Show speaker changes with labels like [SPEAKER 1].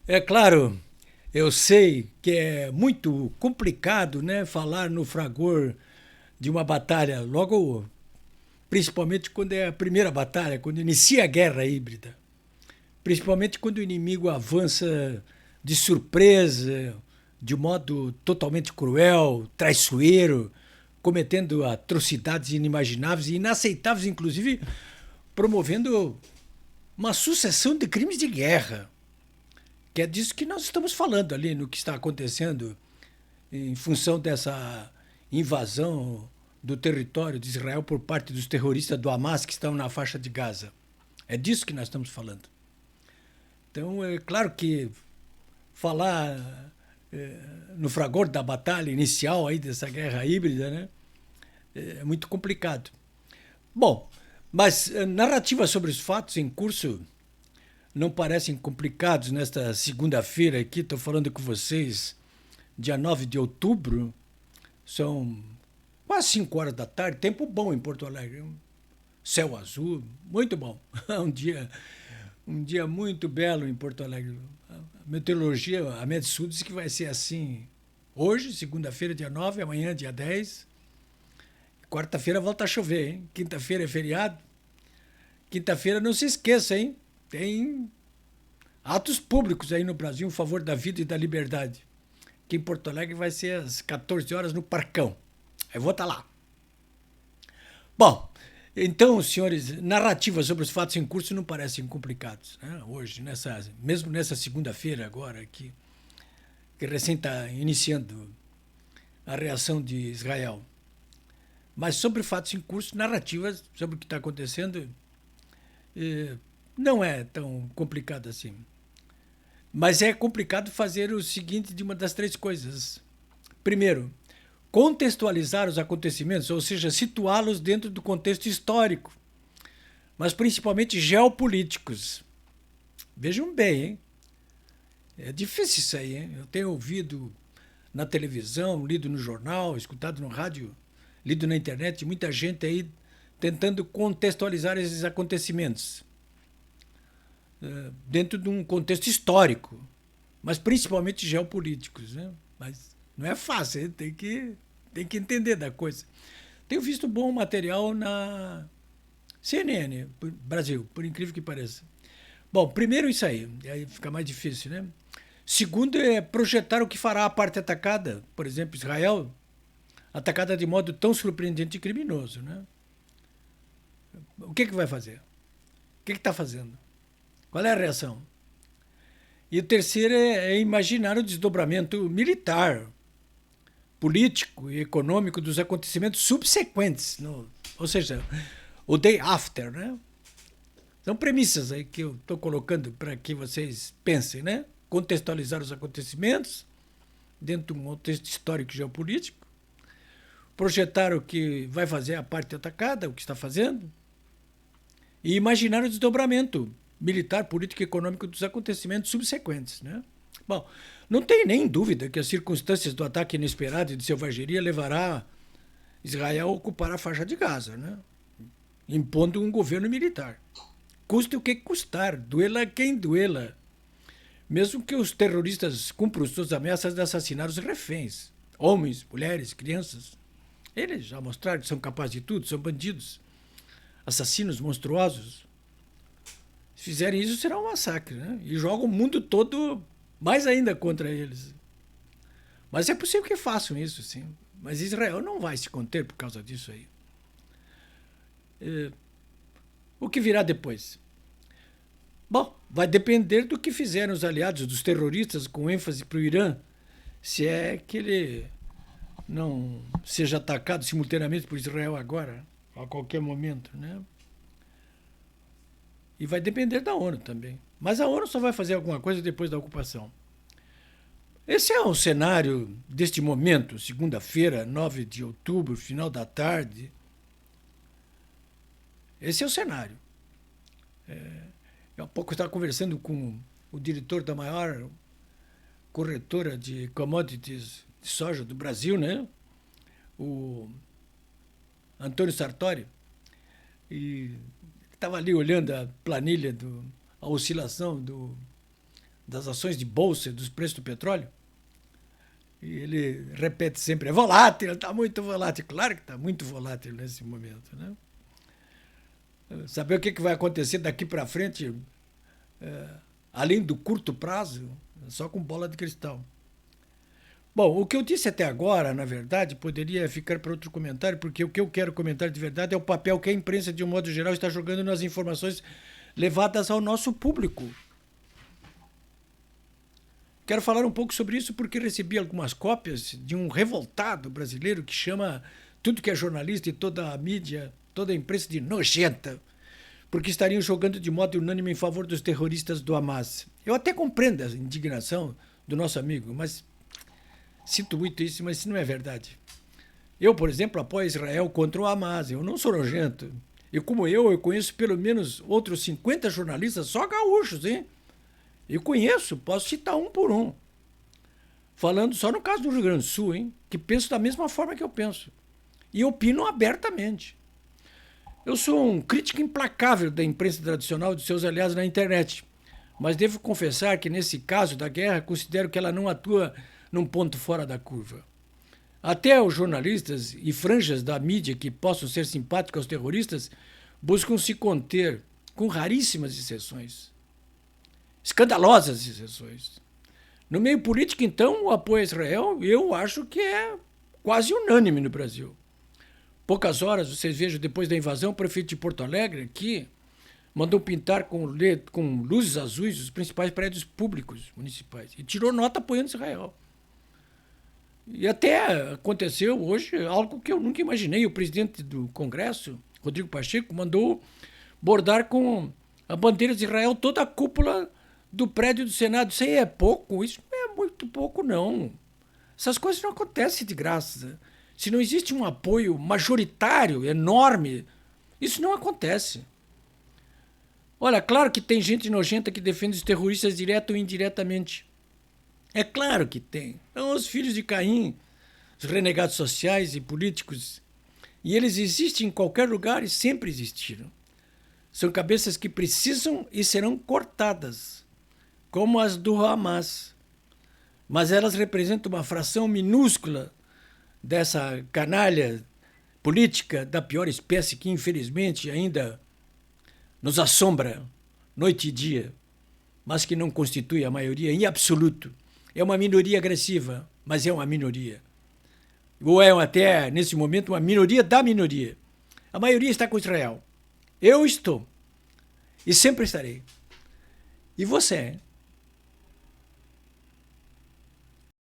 [SPEAKER 1] É claro, eu sei que é muito complicado, né, falar no fragor de uma batalha, logo, principalmente quando é a primeira batalha, quando inicia a guerra híbrida. Principalmente quando o inimigo avança de surpresa, de modo totalmente cruel, traiçoeiro, cometendo atrocidades inimagináveis e inaceitáveis, inclusive promovendo uma sucessão de crimes de guerra. Que é disso que nós estamos falando ali, no que está acontecendo em função dessa invasão do território de Israel por parte dos terroristas do Hamas que estão na faixa de Gaza. É disso que nós estamos falando. Então, é claro que falar no fragor da batalha inicial aí dessa guerra híbrida, né, é muito complicado. Bom, mas narrativas sobre os fatos em curso não parecem complicados nesta segunda-feira aqui. Estou falando com vocês, dia 9 de outubro, são quase 5 horas da tarde, tempo bom em Porto Alegre. Céu azul, muito bom. Um dia muito belo em Porto Alegre. A meteorologia, a Metsul diz que vai ser assim hoje, segunda-feira, dia 9, amanhã, dia 10. Quarta-feira volta a chover, hein? Quinta-feira é feriado. Quinta-feira não se esqueça, hein? Tem atos públicos aí no Brasil em favor da vida e da liberdade. Que em Porto Alegre vai ser às 14 horas no Parcão. Eu vou estar lá. Bom, então, senhores, narrativas sobre os fatos em curso não parecem complicados, né? Hoje, mesmo nessa segunda-feira agora, que recém está iniciando a reação de Israel. Mas sobre fatos em curso, narrativas sobre o que está acontecendo, não é tão complicado assim. Mas é complicado fazer o seguinte de uma das três coisas. Primeiro, contextualizar os acontecimentos, ou seja, situá-los dentro do contexto histórico, mas principalmente geopolíticos. Vejam bem, hein? É difícil isso aí, hein? Eu tenho ouvido na televisão, lido no jornal, escutado no rádio, lido na internet, muita gente aí tentando contextualizar esses acontecimentos dentro de um contexto histórico, mas principalmente geopolíticos, né? Mas não é fácil, hein? Tem que entender da coisa. Tenho visto bom material na CNN Brasil, por incrível que pareça. Bom, primeiro isso aí fica mais difícil, né? Segundo é projetar o que fará a parte atacada, por exemplo, Israel, atacada de modo tão surpreendente e criminoso, né? O que vai fazer? O que está fazendo? Qual é a reação? E o terceiro é imaginar o desdobramento militar, político e econômico dos acontecimentos subsequentes, ou seja, o day after, né? São premissas aí que eu estou colocando para que vocês pensem, né? Contextualizar os acontecimentos dentro de um contexto histórico e geopolítico, projetar o que vai fazer a parte atacada, o que está fazendo, e imaginar o desdobramento militar, político e econômico dos acontecimentos subsequentes, né? Bom, não tem nem dúvida que as circunstâncias do ataque inesperado e de selvageria levará Israel a ocupar a faixa de Gaza, né? Impondo um governo militar. Custe o que custar, duela quem duela. Mesmo que os terroristas cumpram suas ameaças de assassinar os reféns, homens, mulheres, crianças. Eles já mostraram que são capazes de tudo, são bandidos, assassinos monstruosos. Se fizerem isso, será um massacre, né? E jogam o mundo todo mais ainda contra eles. Mas é possível que façam isso, sim. Mas Israel não vai se conter por causa disso aí. O que virá depois? Bom, vai depender do que fizeram os aliados dos terroristas, com ênfase para o Irã, se é que ele não seja atacado simultaneamente por Israel agora, a qualquer momento, né? E vai depender da ONU também. Mas a ONU só vai fazer alguma coisa depois da ocupação. Esse é o cenário deste momento, segunda-feira, 9 de outubro, final da tarde. Esse é o cenário. Eu há pouco estava conversando com o diretor da maior corretora de commodities de soja do Brasil, né? O Antônio Sartori. E estava ali olhando a planilha, a oscilação das ações de bolsa, dos preços do petróleo. E ele repete sempre, é volátil, está muito volátil. Claro que está muito volátil nesse momento, né? Saber o que vai acontecer daqui para frente, além do curto prazo, só com bola de cristal. Bom, o que eu disse até agora, na verdade, poderia ficar para outro comentário, porque o que eu quero comentar de verdade é o papel que a imprensa, de um modo geral, está jogando nas informações levadas ao nosso público. Quero falar um pouco sobre isso porque recebi algumas cópias de um revoltado brasileiro que chama tudo que é jornalista e toda a mídia, toda a imprensa de nojenta, porque estariam jogando de modo unânime em favor dos terroristas do Hamas. Eu até compreendo a indignação do nosso amigo, mas sinto muito isso, mas isso não é verdade. Eu, por exemplo, apoio Israel contra o Hamas. Eu não sou nojento. E como eu conheço pelo menos outros 50 jornalistas, só gaúchos, hein? Eu conheço, posso citar um por um. Falando só no caso do Rio Grande do Sul, hein? Que penso da mesma forma que eu penso. E opino abertamente. Eu sou um crítico implacável da imprensa tradicional e dos seus aliados na internet. Mas devo confessar que, nesse caso da guerra, considero que ela não atua num ponto fora da curva. Até os jornalistas e franjas da mídia que possam ser simpáticos aos terroristas buscam se conter, com raríssimas exceções. Escandalosas exceções. No meio político, então, o apoio a Israel, eu acho que é quase unânime no Brasil. Poucas horas, vocês vejam, depois da invasão, o prefeito de Porto Alegre, aqui, mandou pintar com luzes azuis os principais prédios públicos municipais e tirou nota apoiando Israel. E até aconteceu hoje algo que eu nunca imaginei. O presidente do Congresso, Rodrigo Pacheco, mandou bordar com a bandeira de Israel toda a cúpula do prédio do Senado. Isso aí é pouco? Isso não é muito pouco, não. Essas coisas não acontecem de graça. Se não existe um apoio majoritário, enorme, isso não acontece. Olha, claro que tem gente nojenta que defende os terroristas direto ou indiretamente. É claro que tem. São os filhos de Caim, os renegados sociais e políticos. E eles existem em qualquer lugar e sempre existiram. São cabeças que precisam e serão cortadas, como as do Hamas. Mas elas representam uma fração minúscula dessa canalha política da pior espécie que, infelizmente, ainda nos assombra noite e dia, mas que não constitui a maioria em absoluto. É uma minoria agressiva, mas é uma minoria. Ou é até, nesse momento, uma minoria da minoria. A maioria está com Israel. Eu estou. E sempre estarei. E você?